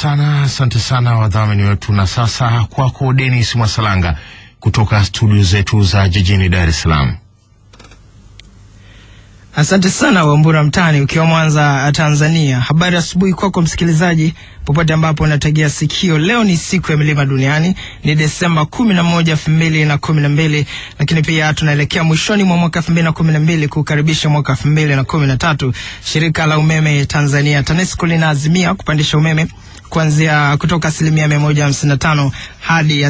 Asante sana wadhamini wetu. Na sasa kwako Dennis Mwasalanga kutoka studio zetu za jijini Dar es Salaam. Asante sana Wambura Mtani ukiwa Mwanza, Tanzania. Habari asubuhi kwako msikilizaji popote ambapo unategea sikio. Leo ni siku ya milima duniani, ni Desemba 11, 2012, lakini pia tunaelekea mwishoni mwa mwaka 2012 kukaribisha mwaka 2013. Shirika la umeme Tanzania TANESCO linaazimia kupandisha umeme kuanzia kutoka asilimia 155 hadi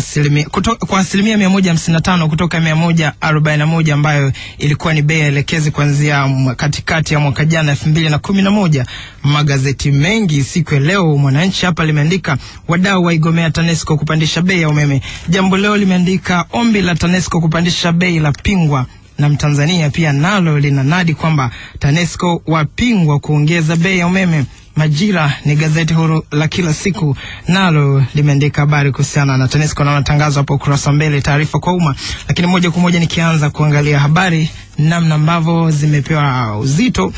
kwa asilimia 155 kutoka 141 ambayo ilikuwa ni bei elekezi kuanzia katikati ya mwaka jana 2011. Magazeti mengi siku ya leo, Mwananchi hapa limeandika wadau waigomea TANESCO kupandisha bei ya umeme. Jambo Leo limeandika ombi la TANESCO kupandisha bei la pingwa, na Mtanzania pia nalo linanadi kwamba TANESCO wapingwa kuongeza bei ya umeme. Majira ni gazeti huru la kila siku, nalo limeandika habari kuhusiana na TANESCO na matangazo hapo ukurasa mbele, taarifa kwa umma. Lakini moja kwa moja nikianza kuangalia habari namna ambavyo zimepewa uzito,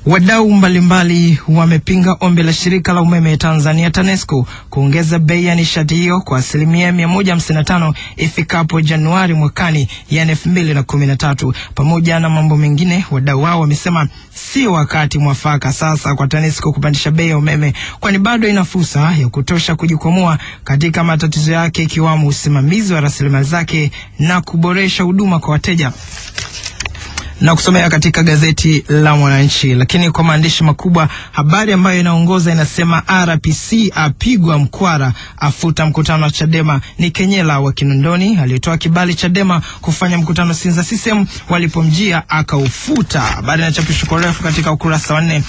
wadau mbalimbali wamepinga ombi la shirika la umeme Tanzania TANESCO kuongeza bei ya nishati hiyo kwa asilimia 155 ifikapo Januari mwakani, yani 2013. Pamoja na mambo mengine, wadau wao wamesema si wakati mwafaka sasa kwa TANESCO kupandisha bei ya umeme, kwani bado ina fursa ya kutosha kujikwamua katika matatizo yake, ikiwamo usimamizi wa rasilimali zake na kuboresha huduma kwa wateja. Na kusomea katika gazeti la Mwananchi, lakini kwa maandishi makubwa, habari ambayo inaongoza inasema RPC apigwa mkwara, afuta mkutano wa Chadema. Ni Kenyela wa Kinondoni alitoa kibali Chadema kufanya mkutano Sinza CCM, walipomjia akaufuta. Habari inachapishwa kwa refu katika ukurasa wa 4.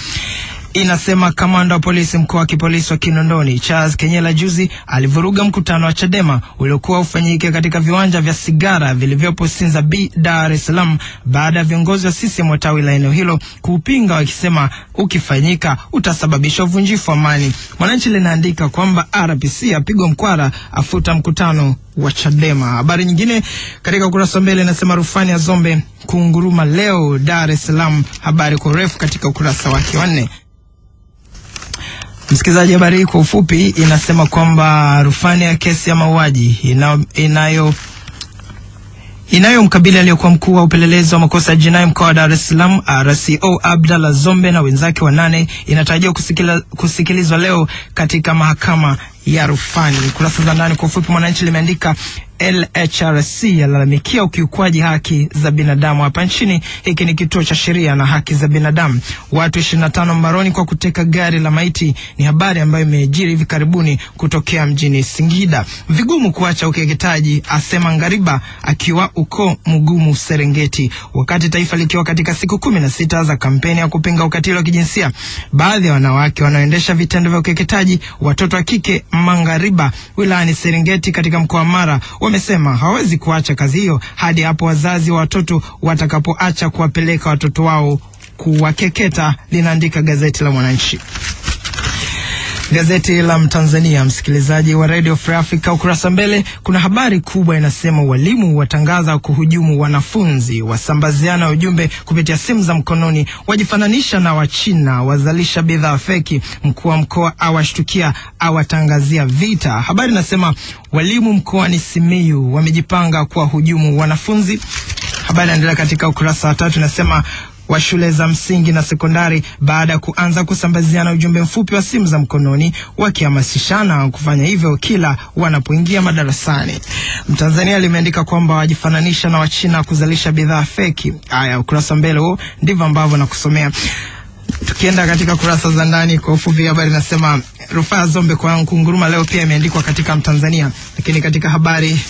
Inasema kamanda wa polisi mkoa wa kipolisi wa Kinondoni Charles Kenyela juzi alivuruga mkutano wa Chadema uliokuwa ufanyike katika viwanja vya Sigara vilivyopo Sinza B, Dar es Salaam, baada ya viongozi wa CCM wa tawi la eneo hilo kupinga, wakisema ukifanyika utasababisha uvunjifu wa amani. Mwananchi linaandika kwamba RPC apigwa mkwara, afuta mkutano wa Chadema. Habari nyingine katika ukurasa mbele inasema rufani ya Zombe kunguruma leo Dar es Salaam. Habari kwa urefu katika ukurasa wake wa 4. Msikilizaji, habari kwa ufupi inasema kwamba rufani ya kesi ya mauaji inayomkabili aliyekuwa mkuu wa upelelezi wa makosa ya jinai mkoa wa Dar es Salaam RCO Abdalla Zombe na wenzake 8 inatarajiwa kusikilizwa leo katika mahakama ya rufani. Kurasa za ndani kwa ufupi, Mwananchi limeandika LHRC yalalamikia ukiukwaji haki za binadamu hapa nchini. Hiki ni kituo cha sheria na haki za binadamu. Watu 25 mbaroni kwa kuteka gari la maiti, ni habari ambayo imejiri hivi karibuni kutokea mjini Singida. Vigumu kuacha ukeketaji, asema Ngariba akiwa uko Mugumu Serengeti. Wakati taifa likiwa katika siku 16 za kampeni ya kupinga ukatili wa kijinsia, baadhi ya wanawake wanaoendesha vitendo vya ukeketaji watoto wa kike Mangariba wilayani Serengeti katika mkoa wa Mara wamesema hawezi kuacha kazi hiyo hadi hapo wazazi wa watoto watakapoacha kuwapeleka watoto wao kuwakeketa, linaandika gazeti la Mwananchi. Gazeti la Mtanzania, msikilizaji wa Radio Free Africa, ukurasa mbele kuna habari kubwa inasema walimu watangaza kuhujumu wanafunzi, wasambaziana ujumbe kupitia simu za mkononi, wajifananisha na Wachina, wazalisha bidhaa feki, mkuu wa mkoa awashtukia, awatangazia vita. Habari inasema walimu mkoani Simiyu wamejipanga kuwahujumu wanafunzi. Habari inaendelea katika ukurasa wa 3, inasema wa shule za msingi na sekondari baada ya kuanza kusambaziana ujumbe mfupi wa simu za mkononi, wakihamasishana kufanya hivyo kila wanapoingia madarasani. Mtanzania limeandika kwamba wajifananisha na Wachina kuzalisha bidhaa feki. Haya, ukurasa mbele huo ndivyo ambavyo nakusomea. Tukienda katika kurasa za ndani kwa ufupi, habari nasema rufaa Zombe kwa kunguruma leo pia imeandikwa katika Mtanzania. Lakini katika habari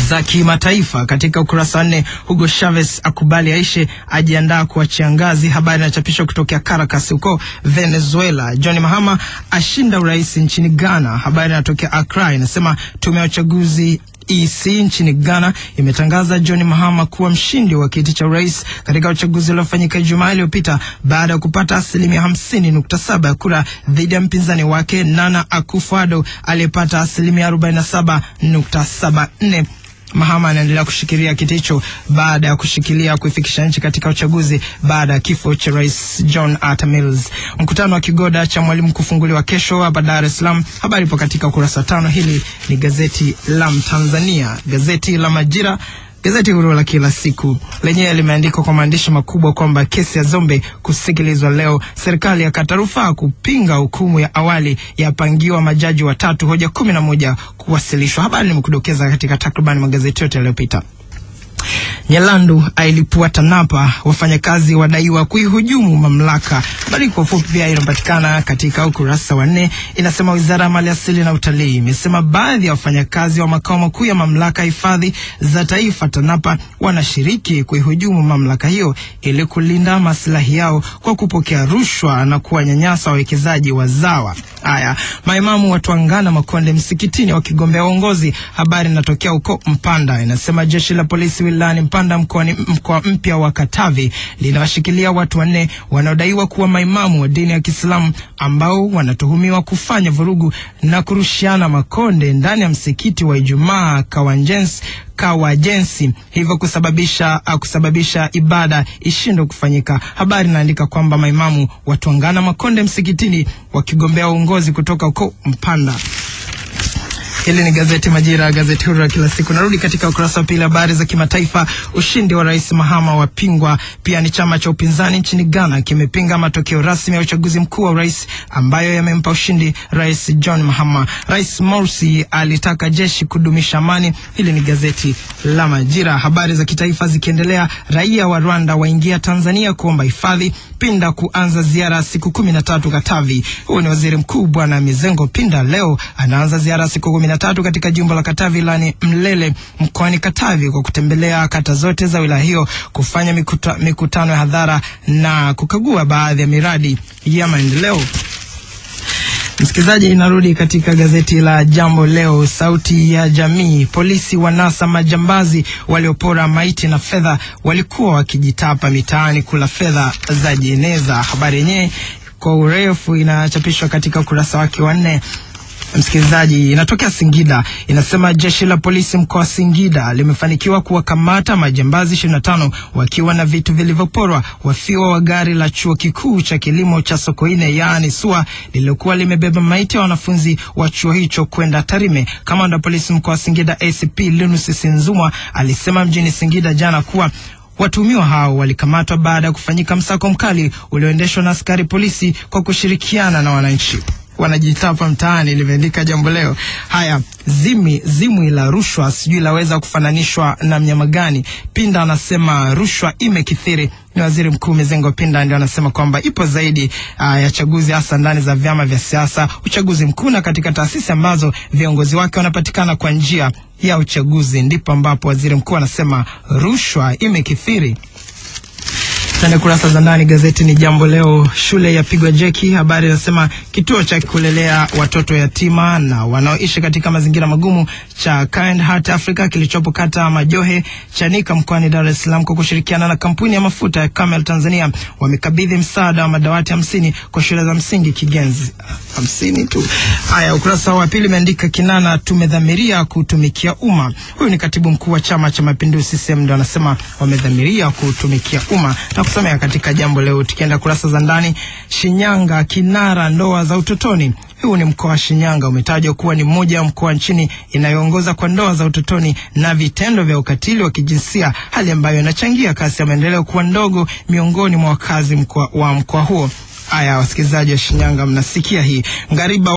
za kimataifa katika ukurasa 4, Hugo Chavez akubali aishe, ajiandaa kuachia ngazi. Habari inachapishwa kutoka Caracas huko Venezuela. John Mahama ashinda urais nchini Ghana. Habari inatokea Accra inasema tume ya uchaguzi EC nchini Ghana imetangaza John Mahama kuwa mshindi wa kiti cha urais katika uchaguzi uliofanyika Ijumaa iliyopita baada ya kupata asilimia 50.7 ya kura dhidi ya mpinzani wake Nana Akufo-Addo aliyepata asilimia 47.74. Mahama anaendelea kushikilia kiti hicho baada ya kushikilia kuifikisha nchi katika uchaguzi baada ya kifo cha Rais John Atta Mills. Mkutano wa kigoda cha Mwalimu kufunguliwa kesho hapa Dar es Salaam. Habari ipo katika ukurasa 5. Hili ni gazeti la Tanzania, gazeti la Majira, gazeti huru la kila siku. Lenyewe limeandikwa kwa maandishi makubwa kwamba kesi ya Zombe kusikilizwa leo. Serikali yakata rufaa kupinga hukumu ya awali yapangiwa majaji watatu, hoja 11 kuwasilishwa. Habari nimekudokeza katika takriban magazeti yote yaliyopita. Nyalandu ailipua TANAPA, wafanyakazi wadaiwa kuihujumu mamlaka. Habari kwa ufupi pia inapatikana katika ukurasa wa 4. Inasema Wizara ya Maliasili na Utalii imesema baadhi ya wafanyakazi wa makao makuu ya mamlaka hifadhi za taifa TANAPA wanashiriki kuihujumu mamlaka hiyo ili kulinda maslahi yao kwa kupokea rushwa na kuwanyanyasa wawekezaji wazawa. Haya, maimamu watuangana Makonde msikitini wakigombea uongozi. Habari inatokea huko Mpanda. Inasema jeshi la polisi wilayani Mpanda mkoa mpya wa Katavi linawashikilia watu 4 wanaodaiwa kuwa maimamu wa dini ya Kiislamu ambao wanatuhumiwa kufanya vurugu na kurushiana makonde ndani ya msikiti wa Ijumaa Kawajensi, hivyo kusababisha ibada ishindwe kufanyika. Habari inaandika kwamba maimamu watuangana Makonde msikitini wakigombea uongozi kutoka huko Mpanda. Hili ni gazeti Majira, gazeti huru kila siku. Narudi katika ukurasa wa 2, habari za kimataifa. Ushindi wa Rais Mahama wapingwa. Pia ni chama cha upinzani nchini Ghana kimepinga matokeo rasmi ya uchaguzi mkuu wa urais ambayo yamempa ushindi Rais John Mahama. Rais Morsi alitaka jeshi kudumisha amani. Hili ni gazeti la Majira. Habari za kitaifa zikiendelea. Raia wa Rwanda waingia Tanzania kuomba hifadhi. Pinda kuanza ziara siku 13 Katavi. Huyo ni Waziri Mkuu Bwana Mizengo Pinda leo anaanza ziara siku 13 katika jimbo la Katavi la Mlele mkoani Katavi kwa kutembelea kata zote za wilaya hiyo, kufanya mikutano ya hadhara na kukagua baadhi ya miradi ya maendeleo. Msikilizaji, inarudi katika gazeti la Jambo Leo, sauti ya jamii. Polisi wanasa majambazi waliopora maiti na fedha, walikuwa wakijitapa mitaani kula fedha za jeneza. Habari yenyewe kwa urefu inachapishwa katika ukurasa wake wa 4. Msikilizaji, inatokea Singida. Inasema jeshi la polisi mkoa wa Singida limefanikiwa kuwakamata majambazi 25 wakiwa na vitu vilivyoporwa. Wafiwa wa gari la chuo kikuu cha kilimo cha Sokoine yaani SUA lililokuwa limebeba maiti ya wanafunzi wa chuo hicho kwenda Tarime. Kamanda polisi mkoa wa Singida ACP Linus Sinzumwa alisema mjini Singida jana kuwa watuhumiwa hao walikamatwa baada ya kufanyika msako mkali ulioendeshwa na askari polisi kwa kushirikiana na wananchi. Wanajitapa mtaani, limeandika Jambo Leo. Haya, zimwi la rushwa sijui laweza kufananishwa na mnyama gani? Pinda anasema rushwa imekithiri. Ni Waziri Mkuu Mizengo Pinda ndio anasema kwamba ipo zaidi ya chaguzi hasa ndani za vyama vya siasa, uchaguzi mkuu na katika taasisi ambazo viongozi wake wanapatikana kwa njia ya uchaguzi, ndipo ambapo Waziri Mkuu anasema rushwa imekithiri. Na kurasa za ndani gazeti ni Jambo Leo. Shule yapigwa jeki. Habari inasema kituo cha kulelea watoto yatima na wanaoishi katika mazingira magumu cha Kind Heart Africa kilichopo kata Majohe Chanika mkoani Dar es Salaam kwa kushirikiana na kampuni ya mafuta ya Camel Tanzania wamekabidhi msaada wa madawati 50 kwa shule za msingi Kigenzi. 50 tu. Haya, ukurasa wa 2 imeandika Kinana tumedhamiria kutumikia umma. Huyu ni katibu mkuu wa Chama cha Mapinduzi CCM ndio anasema wamedhamiria kutumikia umma. Na kusomea katika Jambo Leo. Tukienda kurasa za ndani, Shinyanga kinara ndoa za utotoni. Huu ni mkoa wa Shinyanga umetajwa kuwa ni mmoja wa mkoa nchini inayoongoza kwa ndoa za utotoni na vitendo vya ukatili wa kijinsia, hali ambayo inachangia kasi ya maendeleo kuwa ndogo miongoni mwa wakazi wa mkoa huo. Haya, wasikilizaji wa Shinyanga, mnasikia hii. Ngariba